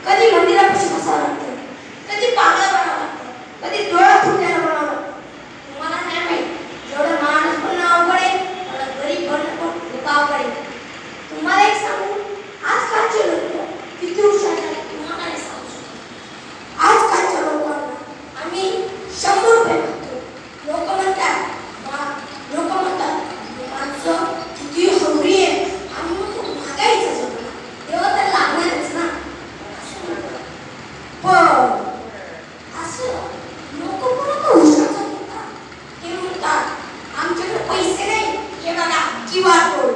कधी मंदिरापाशी बसावं लागतं, कधी पागळं बनावं लागतं, कधी डोळा फुटल्याला बनावं लागतं. तुम्हाला नाही माहित, जेवढं माणूस बनणं अवघड आहे तेवढं गरीब बनणं पण खूप अवघड आहे. तुम्हाला एक सांगू, आजकालचे लोक किती हुशार झाले तुम्हाला नाही सांगू शकत. आजकालच्या लोकांना आम्ही 100 रुपये मागतो. लोक म्हणतात माणसं किती हवरी आहे, आम्ही म्हणतो महागाईचा जमाना, तेव्हा तर लागणारच ना असं म्हणतात. पण असं लोक कोणाला हुशार झाले का? ते म्हणतात आमच्याकडे पैसे नाही, हे बघा क्यूआर कोड,